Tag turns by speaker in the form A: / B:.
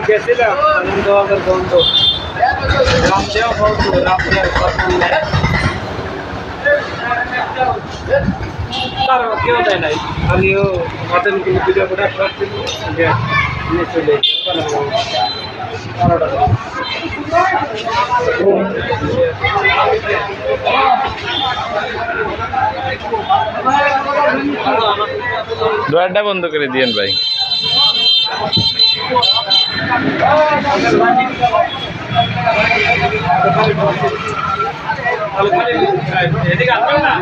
A: গেছিলাম আনন্দবাজার বন্ধ রামদেও বন্ধ রামদেও কেউ দেয় নাই আমিও মটন কিনে ভিডিও করে নিয়ে চলে
B: দোয়ারটা বন্ধ করে দিয়েন ভাই।
A: এদিকে আসবেন না।